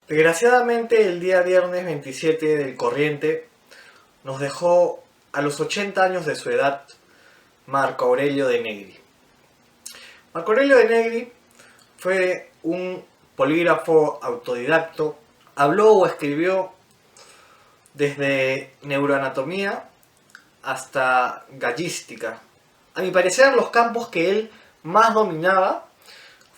Desgraciadamente, el día viernes 27 del corriente nos dejó a los 80 años de su edad Marco Aurelio de Negri. Marco Aurelio de Negri fue un polígrafo autodidacto, habló o escribió desde neuroanatomía hasta gallística. A mi parecer, los campos que él más dominaba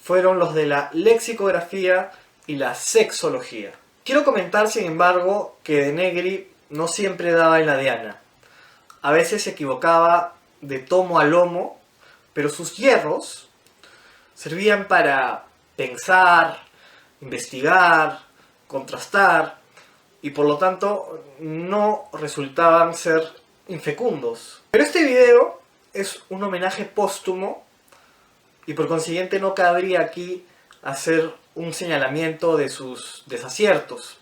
fueron los de la lexicografía y la sexología. Quiero comentar, sin embargo, que de Negri no siempre daba en la diana. A veces se equivocaba de tomo a lomo, pero sus hierros servían para pensar, investigar, contrastar, y por lo tanto no resultaban ser infecundos. Pero este video es un homenaje póstumo y por consiguiente no cabría aquí hacer un señalamiento de sus desaciertos,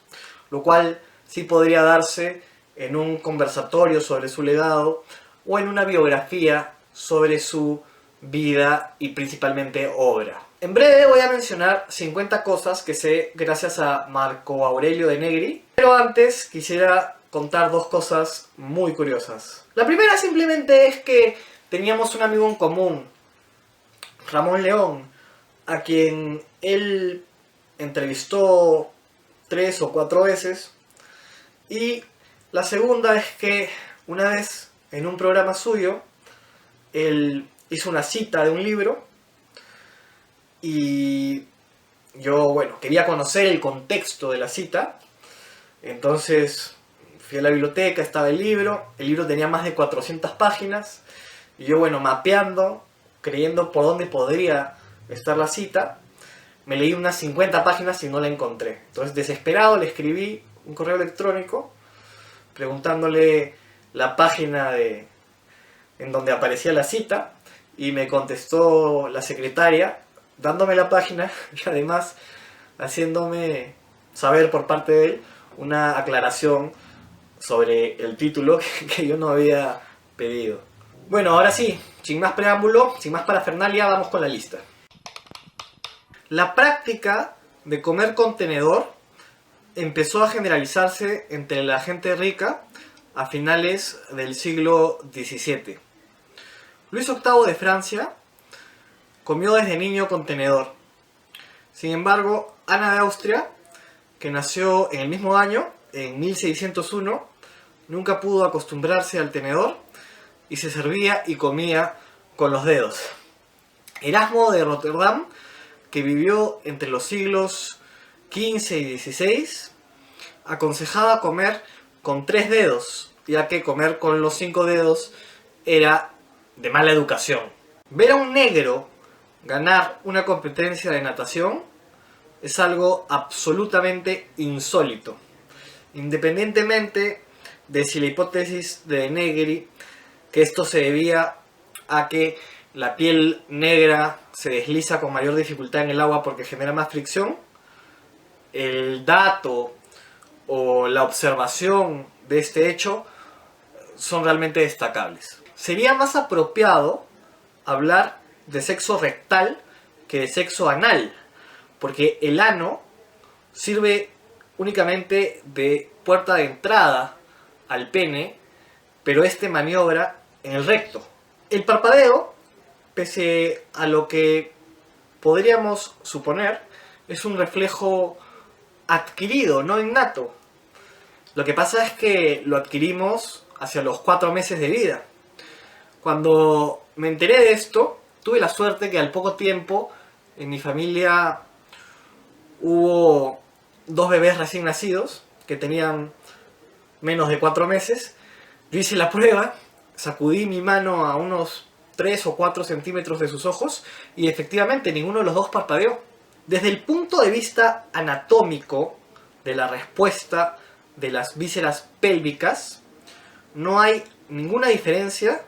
lo cual sí podría darse en un conversatorio sobre su legado o en una biografía sobre su vida y principalmente obra. En breve voy a mencionar 50 cosas que sé gracias a Marco Aurelio de Negri, pero antes quisiera contar dos cosas muy curiosas. La primera simplemente es que teníamos un amigo en común, Ramón León, a quien él entrevistó 3 o 4 veces, y la segunda es que una vez en un programa suyo él hizo una cita de un libro y yo, quería conocer el contexto de la cita. Entonces fui a la biblioteca, estaba el libro tenía más de 400 páginas y yo, mapeando, creyendo por dónde podría estar la cita, me leí unas 50 páginas y no la encontré. Entonces, desesperado, le escribí un correo electrónico preguntándole la página en donde aparecía la cita, y me contestó la secretaria dándome la página y además haciéndome saber por parte de él una aclaración sobre el título que yo no había pedido. Bueno, ahora sí, sin más preámbulo, sin más parafernalia, vamos con la lista. La práctica de comer con tenedor empezó a generalizarse entre la gente rica a finales del siglo XVII. Luis VIII de Francia comió desde niño con tenedor. Sin embargo, Ana de Austria, que nació en el mismo año, en 1601, nunca pudo acostumbrarse al tenedor y se servía y comía con los dedos. Erasmo de Rotterdam, que vivió entre los siglos XV y XVI, aconsejaba comer con 3 dedos, ya que comer con los 5 dedos era de mala educación. Ver a un negro ganar una competencia de natación es algo absolutamente insólito, independientemente de si la hipótesis de Negri, que esto se debía a que la piel negra se desliza con mayor dificultad en el agua porque genera más fricción, el dato o la observación de este hecho son realmente destacables. Sería más apropiado hablar de sexo rectal que de sexo anal, porque el ano sirve únicamente de puerta de entrada al pene, pero este maniobra en el recto. El parpadeo, pese a lo que podríamos suponer, es un reflejo adquirido, no innato. Lo que pasa es que lo adquirimos hacia los 4 meses de vida. Cuando me enteré de esto, tuve la suerte que al poco tiempo en mi familia hubo 2 bebés recién nacidos que tenían menos de 4 meses. Yo hice la prueba, sacudí mi mano a unos 3 o 4 centímetros de sus ojos y efectivamente ninguno de los dos parpadeó. Desde el punto de vista anatómico de la respuesta de las vísceras pélvicas, no hay ninguna diferencia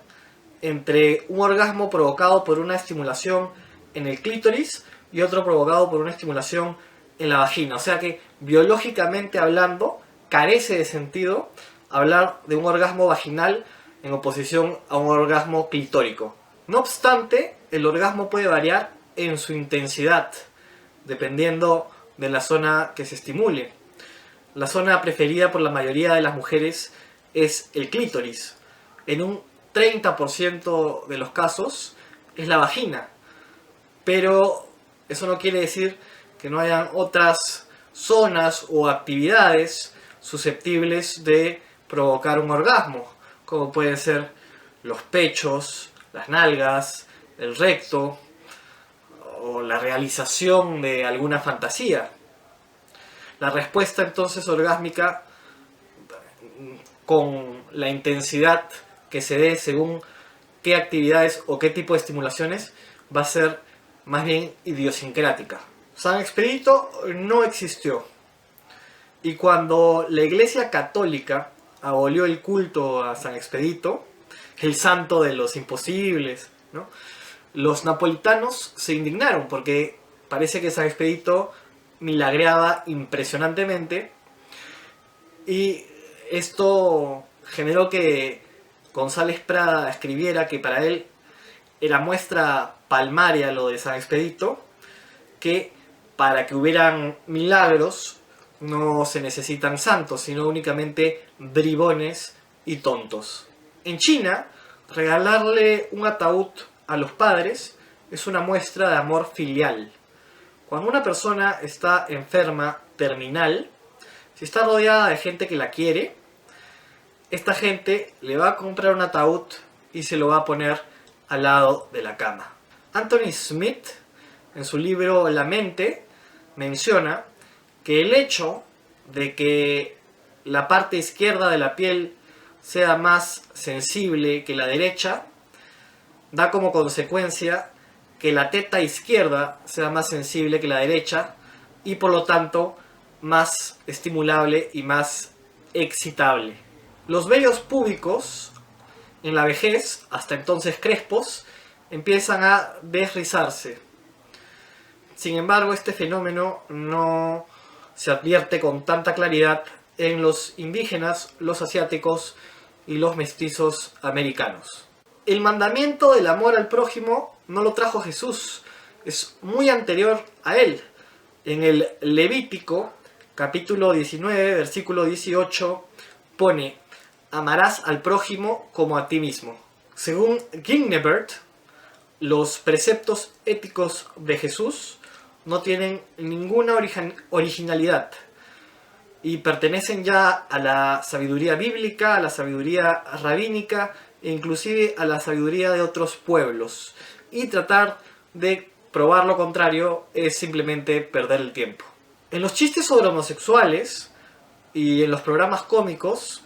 entre un orgasmo provocado por una estimulación en el clítoris y otro provocado por una estimulación en la vagina. O sea que, biológicamente hablando, carece de sentido hablar de un orgasmo vaginal en oposición a un orgasmo clitórico. No obstante, el orgasmo puede variar en su intensidad, dependiendo de la zona que se estimule. La zona preferida por la mayoría de las mujeres es el clítoris. En un 30% de los casos es la vagina. Pero eso no quiere decir que no hayan otras zonas o actividades susceptibles de provocar un orgasmo, como pueden ser los pechos, las nalgas, el recto o la realización de alguna fantasía. La respuesta entonces orgásmica, con la intensidad que se dé según qué actividades o qué tipo de estimulaciones, va a ser más bien idiosincrática. San Expedito no existió, y cuando la Iglesia Católica abolió el culto a San Expedito, el santo de los imposibles, ¿no?, los napolitanos se indignaron porque parece que San Expedito milagreaba impresionantemente, y esto generó que González Prada escribiera que para él era muestra palmaria lo de San Expedito, que para que hubieran milagros no se necesitan santos, sino únicamente bribones y tontos. En China, regalarle un ataúd a los padres es una muestra de amor filial. Cuando una persona está enferma, terminal, si está rodeada de gente que la quiere, esta gente le va a comprar un ataúd y se lo va a poner al lado de la cama. Anthony Smith, en su libro La mente, menciona que el hecho de que la parte izquierda de la piel sea más sensible que la derecha da como consecuencia que la teta izquierda sea más sensible que la derecha y por lo tanto más estimulable y más excitable. Los vellos púbicos en la vejez, hasta entonces crespos, empiezan a desrizarse. Sin embargo, este fenómeno no se advierte con tanta claridad en los indígenas, los asiáticos y los mestizos americanos. El mandamiento del amor al prójimo no lo trajo Jesús, es muy anterior a él. En el Levítico, capítulo 19, versículo 18, pone: amarás al prójimo como a ti mismo. Según Gingebert, los preceptos éticos de Jesús no tienen ninguna originalidad y pertenecen ya a la sabiduría bíblica, a la sabiduría rabínica e inclusive a la sabiduría de otros pueblos. Y tratar de probar lo contrario es simplemente perder el tiempo. En los chistes sobre homosexuales y en los programas cómicos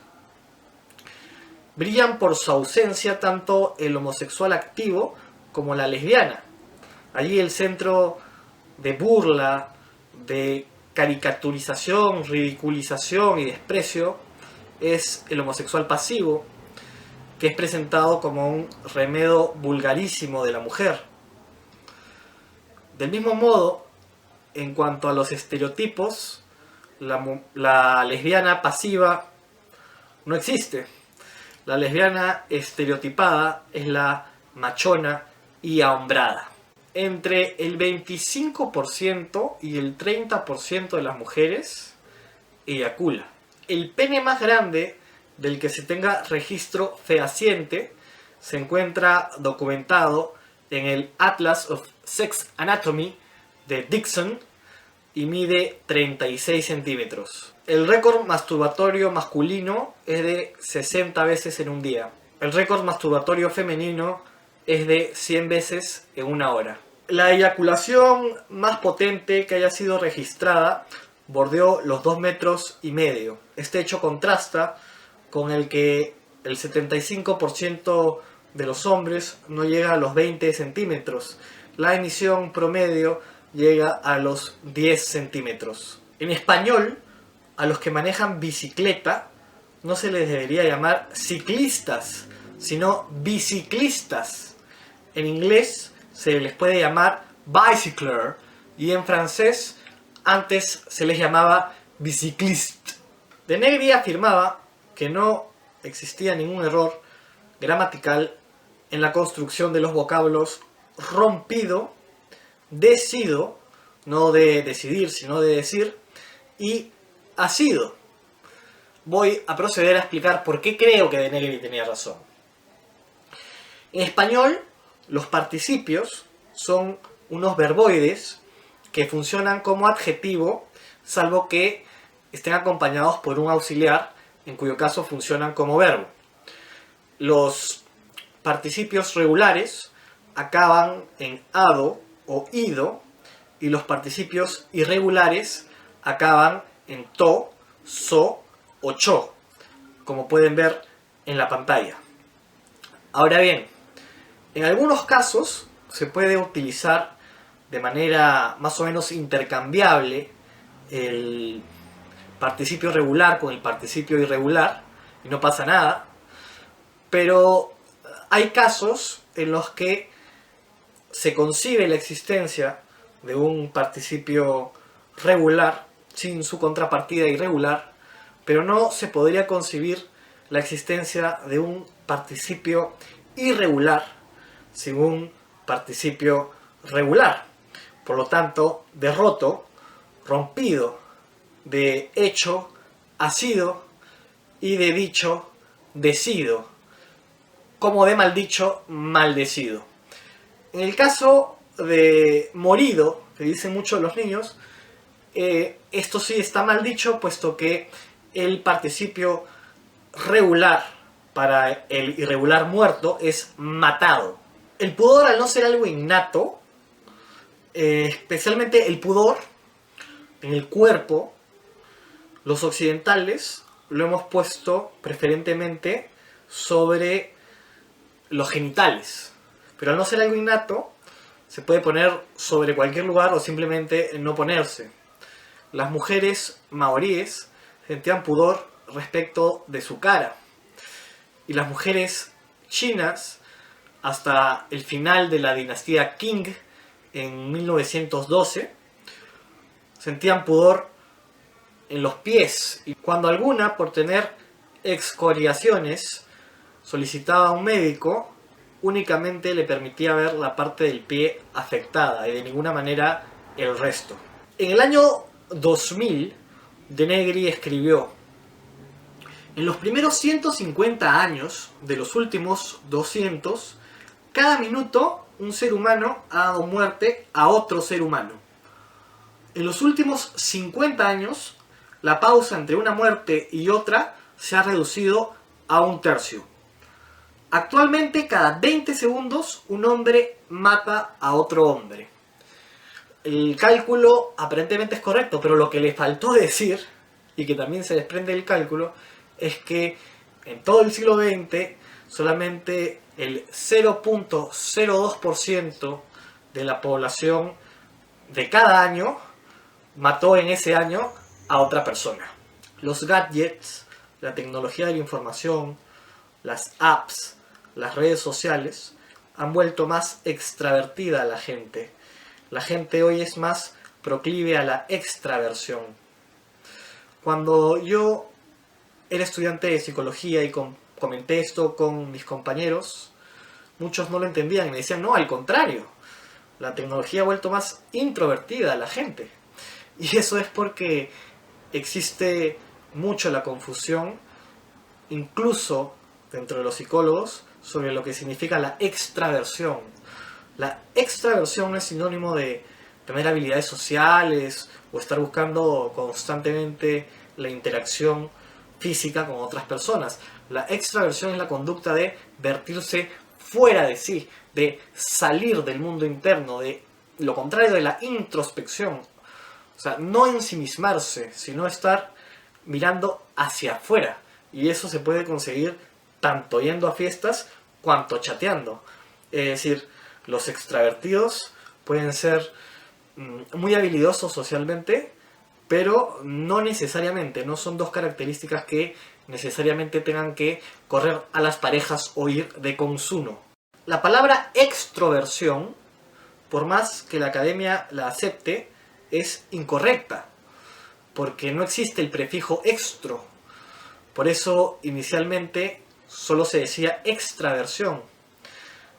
brillan por su ausencia tanto el homosexual activo como la lesbiana. Allí el centro de burla, de caricaturización, ridiculización y desprecio es el homosexual pasivo, que es presentado como un remedo vulgarísimo de la mujer. Del mismo modo, en cuanto a los estereotipos, la lesbiana pasiva no existe. La lesbiana estereotipada es la machona y ahombrada. Entre el 25% y el 30% de las mujeres eyacula. El pene más grande del que se tenga registro fehaciente se encuentra documentado en el Atlas of Sex Anatomy de Dixon y mide 36 centímetros. El récord masturbatorio masculino es de 60 veces en un día. El récord masturbatorio femenino es de 100 veces en una hora. La eyaculación más potente que haya sido registrada bordeó los 2,5 metros. Este hecho contrasta con el que el 75% de los hombres no llega a los 20 centímetros. La emisión promedio llega a los 10 centímetros. En español, a los que manejan bicicleta no se les debería llamar ciclistas, sino biciclistas. En inglés se les puede llamar bicycler y en francés antes se les llamaba bicycliste. De Negri afirmaba que no existía ningún error gramatical en la construcción de los vocablos rompido, decido, no de decidir, sino de decir, y ha sido. Voy a proceder a explicar por qué creo que De Negri tenía razón. En español, los participios son unos verboides que funcionan como adjetivo, salvo que estén acompañados por un auxiliar, en cuyo caso funcionan como verbo. Los participios regulares acaban en ado o ido, y los participios irregulares acaban en to, so o cho, como pueden ver en la pantalla. Ahora bien, en algunos casos se puede utilizar de manera más o menos intercambiable el participio regular con el participio irregular y no pasa nada, pero hay casos en los que se concibe la existencia de un participio regular sin su contrapartida irregular, pero no se podría concebir la existencia de un participio irregular sin un participio regular. Por lo tanto, de roto, rompido, de hecho, ha sido, y de dicho, decido, como de maldicho, maldecido. En el caso de morido, que dicen mucho los niños, esto sí está mal dicho, puesto que el participio regular para el irregular muerto es matado. El pudor, al no ser algo innato, especialmente el pudor en el cuerpo, los occidentales lo hemos puesto preferentemente sobre los genitales. Pero al no ser algo innato, se puede poner sobre cualquier lugar o simplemente no ponerse. Las mujeres maoríes sentían pudor respecto de su cara. Y las mujeres chinas, hasta el final de la dinastía Qing, en 1912, sentían pudor en los pies. Y cuando alguna, por tener excoriaciones, solicitaba a un médico, únicamente le permitía ver la parte del pie afectada y de ninguna manera el resto. En el año 2000, De Negri escribió: en los primeros 150 años de los últimos 200, cada minuto un ser humano ha dado muerte a otro ser humano. En los últimos 50 años, la pausa entre una muerte y otra se ha reducido a 1/3. Actualmente, cada 20 segundos, un hombre mata a otro hombre. El cálculo aparentemente es correcto, pero lo que le faltó decir, y que también se desprende del cálculo, es que en todo el siglo XX solamente el 0.02% de la población de cada año mató en ese año a otra persona. Los gadgets, la tecnología de la información, las apps, las redes sociales han vuelto más extravertida a la gente. La gente hoy es más proclive a la extraversión. Cuando yo era estudiante de psicología y comenté esto con mis compañeros, muchos no lo entendían y me decían, no, al contrario, la tecnología ha vuelto más introvertida a la gente. Y eso es porque existe mucho la confusión, incluso dentro de los psicólogos, sobre lo que significa la extraversión. La extraversión no es sinónimo de tener habilidades sociales o estar buscando constantemente la interacción física con otras personas. La extraversión es la conducta de vertirse fuera de sí, de salir del mundo interno, de lo contrario de la introspección. O sea, no ensimismarse, sino estar mirando hacia afuera. Y eso se puede conseguir tanto yendo a fiestas cuanto chateando. Es decir, los extravertidos pueden ser muy habilidosos socialmente, pero no necesariamente, no son dos características que necesariamente tengan que correr a las parejas o ir de consuno. La palabra extroversión, por más que la academia la acepte, es incorrecta, porque no existe el prefijo extro. Por eso inicialmente solo se decía extraversión,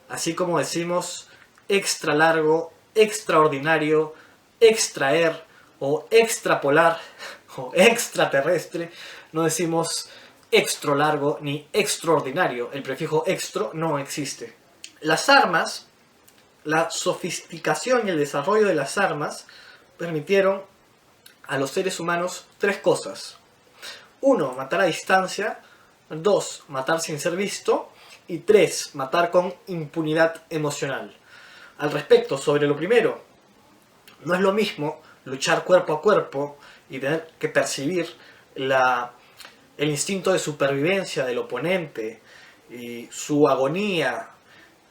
así como decimos extra largo, extraordinario, extraer o extrapolar o extraterrestre, no decimos extra largo ni extraordinario. El prefijo extra no existe. Las armas, la sofisticación y el desarrollo de las armas permitieron a los seres humanos tres cosas. 1. Matar a distancia. 2. Matar sin ser visto. Y 3. Matar con impunidad emocional. Al respecto, sobre lo primero, no es lo mismo luchar cuerpo a cuerpo y tener que percibir el instinto de supervivencia del oponente, y su agonía,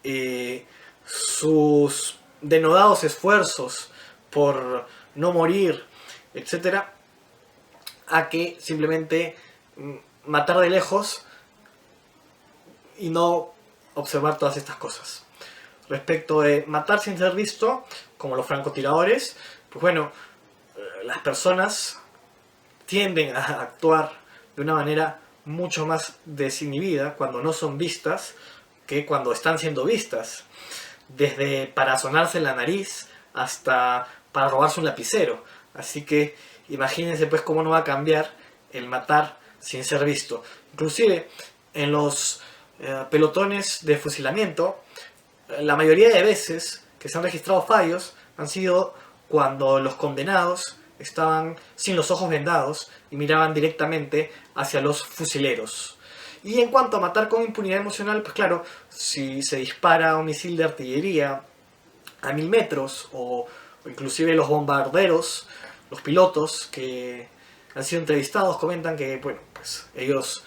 y sus denodados esfuerzos por no morir, etc., a que simplemente matar de lejos y no observar todas estas cosas. Respecto de matar sin ser visto, como los francotiradores, pues bueno, las personas tienden a actuar de una manera mucho más desinhibida cuando no son vistas que cuando están siendo vistas. Desde para sonarse la nariz hasta para robarse un lapicero. Así que imagínense pues cómo no va a cambiar el matar sin ser visto. Inclusive en los pelotones de fusilamiento, la mayoría de veces que se han registrado fallos han sido cuando los condenados estaban sin los ojos vendados y miraban directamente hacia los fusileros. Y en cuanto a matar con impunidad emocional, pues claro, si se dispara un misil de artillería a 1000 metros, o inclusive los bombarderos, los pilotos que han sido entrevistados comentan que, bueno, pues ellos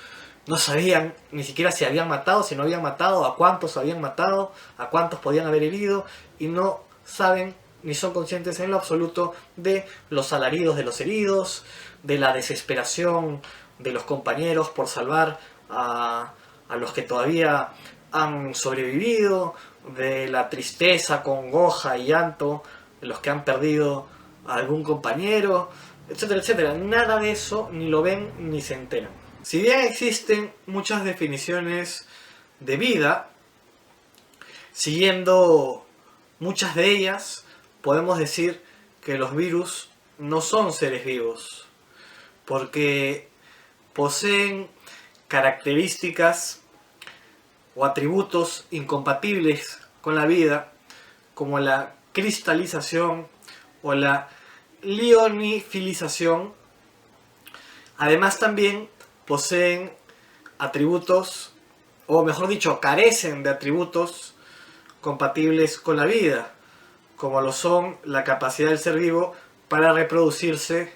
no sabían ni siquiera si habían matado, si no habían matado, a cuántos habían matado, a cuántos podían haber herido, y no saben ni son conscientes en lo absoluto de los alaridos de los heridos, de la desesperación de los compañeros por salvar a los que todavía han sobrevivido, de la tristeza, congoja y llanto de los que han perdido a algún compañero, etcétera, etcétera. Nada de eso ni lo ven ni se enteran. Si bien existen muchas definiciones de vida, siguiendo muchas de ellas, podemos decir que los virus no son seres vivos, porque poseen características o atributos incompatibles con la vida, como la cristalización o la lionifilización. Además también poseen atributos, o mejor dicho, carecen de atributos compatibles con la vida, como lo son la capacidad del ser vivo para reproducirse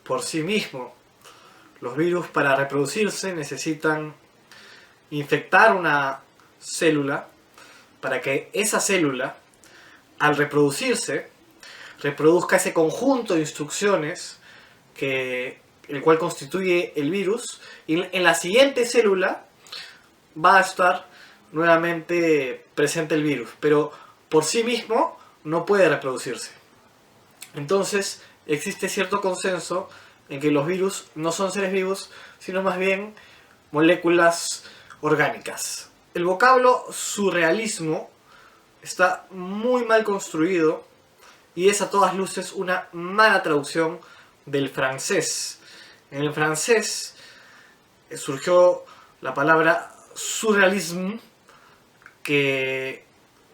por sí mismo. Los virus, para reproducirse, necesitan infectar una célula para que esa célula, al reproducirse, reproduzca ese conjunto de instrucciones el cual constituye el virus, y en la siguiente célula va a estar nuevamente presente el virus, pero por sí mismo no puede reproducirse. Entonces existe cierto consenso en que los virus no son seres vivos, sino más bien moléculas orgánicas. El vocablo surrealismo está muy mal construido y es a todas luces una mala traducción del francés. En el francés surgió la palabra surrealisme, que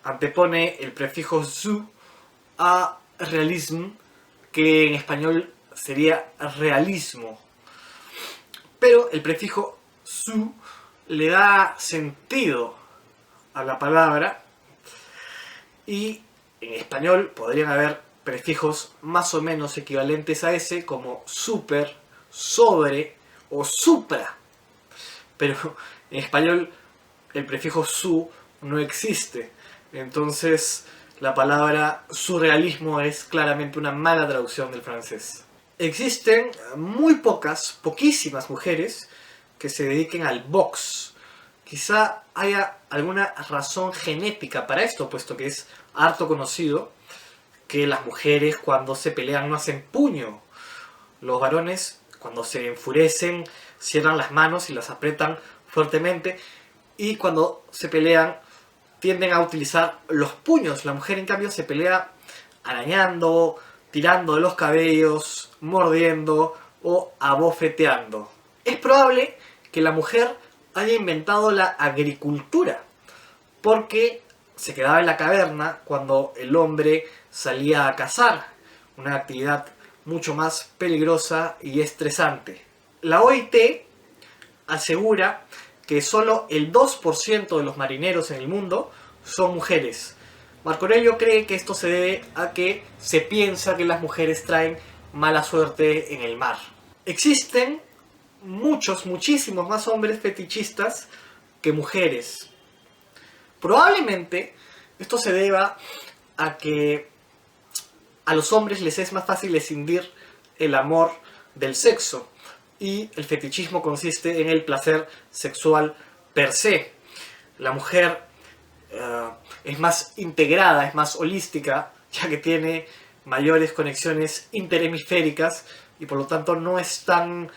antepone el prefijo su a realisme, que en español sería realismo. Pero el prefijo su le da sentido a la palabra, y en español podrían haber prefijos más o menos equivalentes a ese, como super, sobre o supra. Pero en español el prefijo su no existe. Entonces la palabra surrealismo es claramente una mala traducción del francés. Existen muy poquísimas mujeres que se dediquen al box. Quizá haya alguna razón genética para esto, puesto que es harto conocido que las mujeres cuando se pelean no hacen puño. Los varones, cuando se enfurecen, cierran las manos y las aprietan fuertemente, y cuando se pelean tienden a utilizar los puños. La mujer, en cambio, se pelea arañando, tirando de los cabellos, mordiendo o abofeteando. Es probable que la mujer haya inventado la agricultura, porque se quedaba en la caverna cuando el hombre salía a cazar, una actividad mucho más peligrosa y estresante. La OIT asegura que solo el 2% de los marineros en el mundo son mujeres. Marco Aurelio cree que esto se debe a que se piensa que las mujeres traen mala suerte en el mar. Existen muchísimos más hombres fetichistas que mujeres. Probablemente esto se deba a que a los hombres les es más fácil escindir el amor del sexo, y el fetichismo consiste en el placer sexual per se. La mujer es más integrada, es más holística, ya que tiene mayores conexiones interhemisféricas y por lo tanto no es tan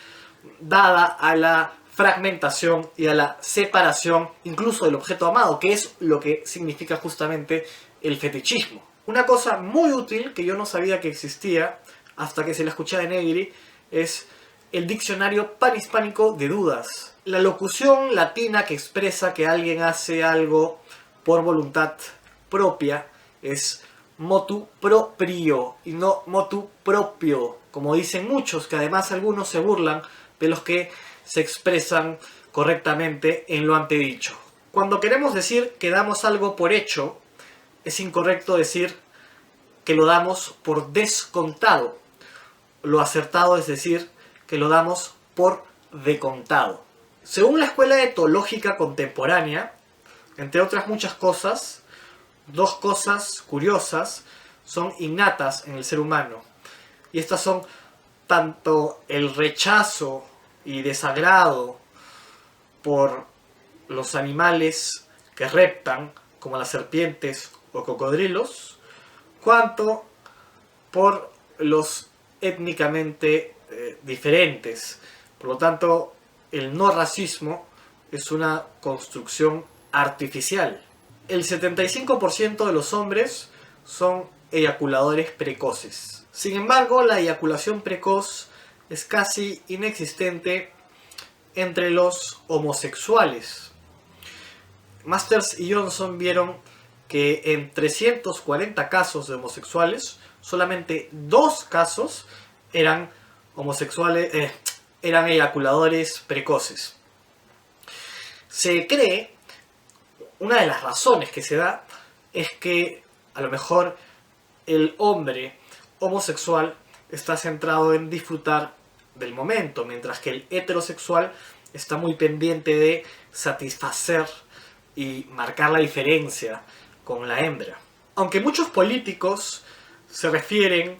dada a la fragmentación y a la separación incluso del objeto amado, que es lo que significa justamente el fetichismo. Una cosa muy útil que yo no sabía que existía hasta que se la escuché de Negri es el diccionario panhispánico de dudas. La locución latina que expresa que alguien hace algo por voluntad propia es motu proprio y no motu propio, como dicen muchos, que además algunos se burlan de los que se expresan correctamente en lo antedicho. Cuando queremos decir que damos algo por hecho, es incorrecto decir que lo damos por descontado. Lo acertado es decir que lo damos por decontado. Según la escuela etológica contemporánea, entre otras muchas cosas, dos cosas curiosas son innatas en el ser humano. Y estas son tanto el rechazo y desagrado por los animales que reptan, como las serpientes o cocodrilos, cuanto por los étnicamente diferentes. Por lo tanto, el no racismo es una construcción artificial. El 75% de los hombres son eyaculadores precoces. Sin embargo, la eyaculación precoz es casi inexistente entre los homosexuales. Masters y Johnson vieron que en 340 casos de homosexuales, solamente 2 casos eran homosexuales, eran eyaculadores precoces. Se cree, una de las razones que se da es que a lo mejor el hombre homosexual está centrado en disfrutar del momento, mientras que el heterosexual está muy pendiente de satisfacer y marcar la diferencia con la hembra. Aunque muchos políticos se refieren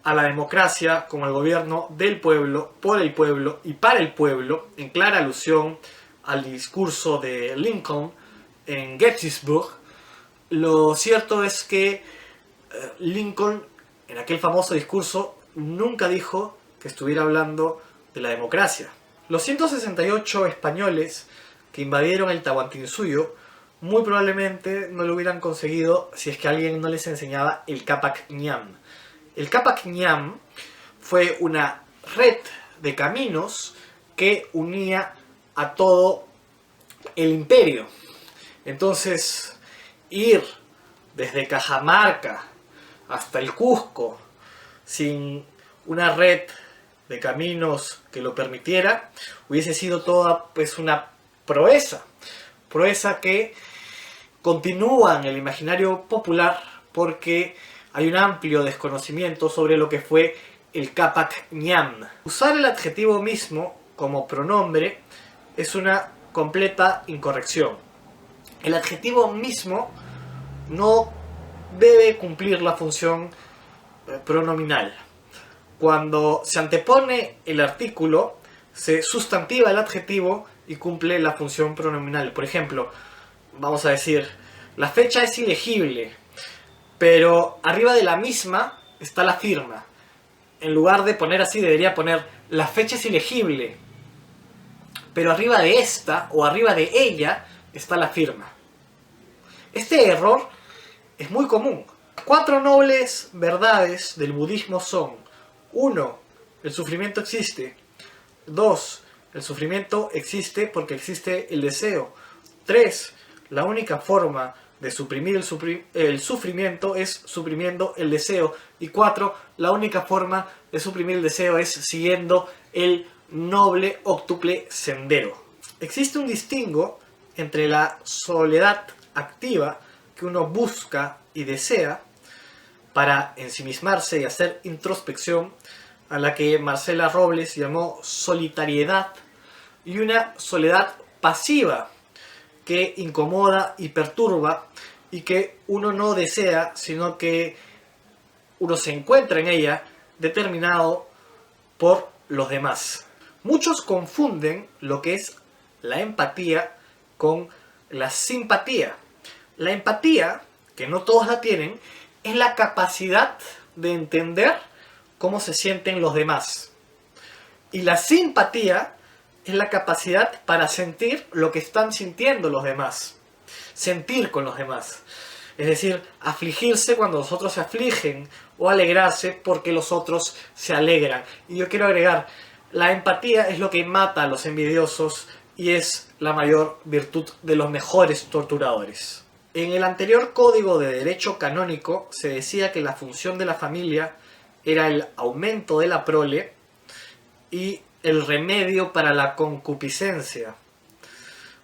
a la democracia como el gobierno del pueblo, por el pueblo y para el pueblo, en clara alusión al discurso de Lincoln en Gettysburg, lo cierto es que Lincoln, en aquel famoso discurso, nunca dijo que estuviera hablando de la democracia. Los 168 españoles que invadieron el Tahuantinsuyo muy probablemente no lo hubieran conseguido si es que alguien no les enseñaba el Capac Ñam. El Capac Ñam fue una red de caminos que unía a todo el imperio. Entonces, ir desde Cajamarca hasta el Cusco sin una red de caminos que lo permitiera, hubiese sido toda pues una proeza que continúa en el imaginario popular porque hay un amplio desconocimiento sobre lo que fue el Capac Ñam. Usar el adjetivo mismo como pronombre es una completa incorrección. El adjetivo mismo no debe cumplir la función pronominal. Cuando se antepone el artículo, se sustantiva el adjetivo y cumple la función pronominal. Por ejemplo, vamos a decir, la fecha es ilegible, pero arriba de la misma está la firma. En lugar de poner así, debería poner, la fecha es ilegible, pero arriba de esta o arriba de ella está la firma. Este error es muy común. 4 nobles verdades del budismo son: 1. El sufrimiento existe. 2. El sufrimiento existe porque existe el deseo. 3. La única forma de suprimir el sufrimiento es suprimiendo el deseo. Y 4. La única forma de suprimir el deseo es siguiendo el noble octuple sendero. Existe un distingo entre la soledad activa que uno busca y desea para ensimismarse y hacer introspección, a la que Marcela Robles llamó solitariedad, y una soledad pasiva que incomoda y perturba y que uno no desea, sino que uno se encuentra en ella determinado por los demás. Muchos confunden lo que es la empatía con la simpatía. La empatía, que no todos la tienen, es la capacidad de entender cómo se sienten los demás. Y la simpatía es la capacidad para sentir lo que están sintiendo los demás. Sentir con los demás. Es decir, afligirse cuando los otros se afligen o alegrarse porque los otros se alegran. Y yo quiero agregar, la empatía es lo que mata a los envidiosos y es la mayor virtud de los mejores torturadores. En el anterior Código de Derecho Canónico se decía que la función de la familia era el aumento de la prole y el remedio para la concupiscencia.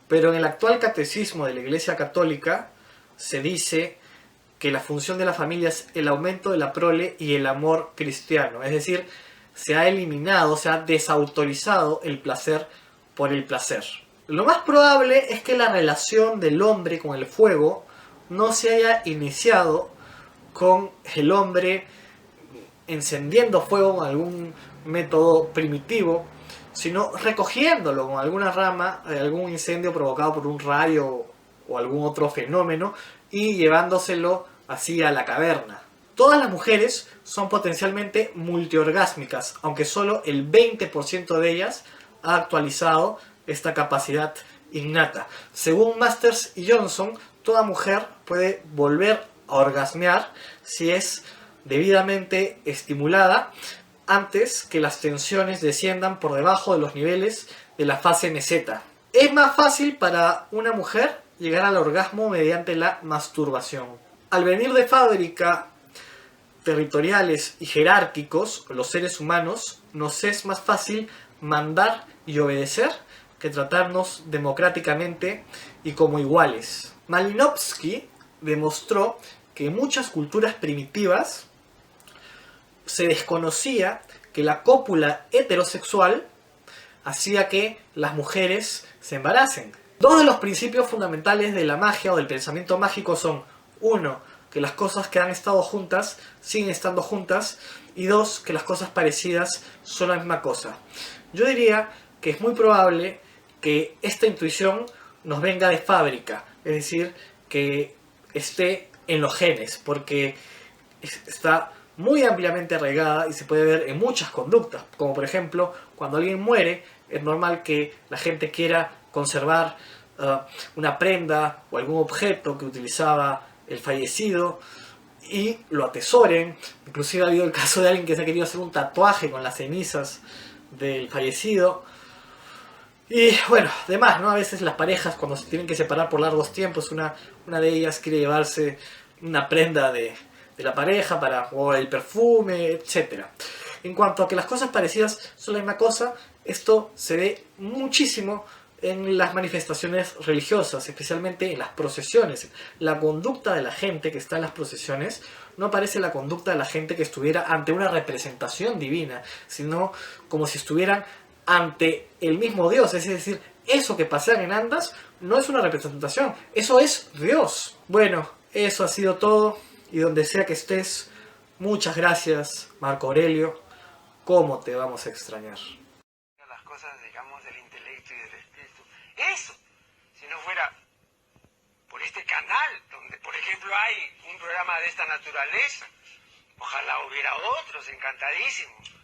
Pero en el actual catecismo de la Iglesia Católica se dice que la función de la familia es el aumento de la prole y el amor cristiano. Es decir, se ha eliminado, se ha desautorizado el placer por el placer. Lo más probable es que la relación del hombre con el fuego no se haya iniciado con el hombre encendiendo fuego con algún método primitivo, sino recogiéndolo con alguna rama de algún incendio provocado por un rayo o algún otro fenómeno y llevándoselo así a la caverna. Todas las mujeres son potencialmente multiorgásmicas, aunque solo el 20% de ellas ha actualizado esta capacidad innata. Según Masters y Johnson, toda mujer puede volver a orgasmear si es debidamente estimulada antes que las tensiones desciendan por debajo de los niveles de la fase meseta. Es más fácil para una mujer llegar al orgasmo mediante la masturbación. Al venir de fábrica, territoriales y jerárquicos, los seres humanos, nos es más fácil mandar y obedecer que tratarnos democráticamente y como iguales. Malinowski demostró que en muchas culturas primitivas se desconocía que la cópula heterosexual hacía que las mujeres se embaracen. Dos de los principios fundamentales de la magia o del pensamiento mágico son: 1. Que las cosas que han estado juntas siguen estando juntas, y 2. Que las cosas parecidas son la misma cosa. Yo diría que es muy probable que esta intuición nos venga de fábrica, es decir, que esté en los genes, porque está muy ampliamente arraigada y se puede ver en muchas conductas, como por ejemplo, cuando alguien muere, es normal que la gente quiera conservar una prenda o algún objeto que utilizaba el fallecido y lo atesoren. Inclusive ha habido el caso de alguien que se ha querido hacer un tatuaje con las cenizas del fallecido. Y bueno, además, ¿no? A veces las parejas, cuando se tienen que separar por largos tiempos, una de ellas quiere llevarse una prenda de la pareja o el perfume, etc. En cuanto a que las cosas parecidas son la misma cosa, esto se ve muchísimo en las manifestaciones religiosas, especialmente en las procesiones. La conducta de la gente que está en las procesiones no parece la conducta de la gente que estuviera ante una representación divina, sino como si estuvieran ante el mismo Dios. Es decir, eso que pasean en andas no es una representación, eso es Dios. Bueno, eso ha sido todo, y donde sea que estés, muchas gracias, Marco Aurelio. ¿Cómo te vamos a extrañar? Las cosas, digamos, del intelecto y del espíritu. Eso, si no fuera por este canal, donde, por ejemplo, hay un programa de esta naturaleza, ojalá hubiera otros, encantadísimos.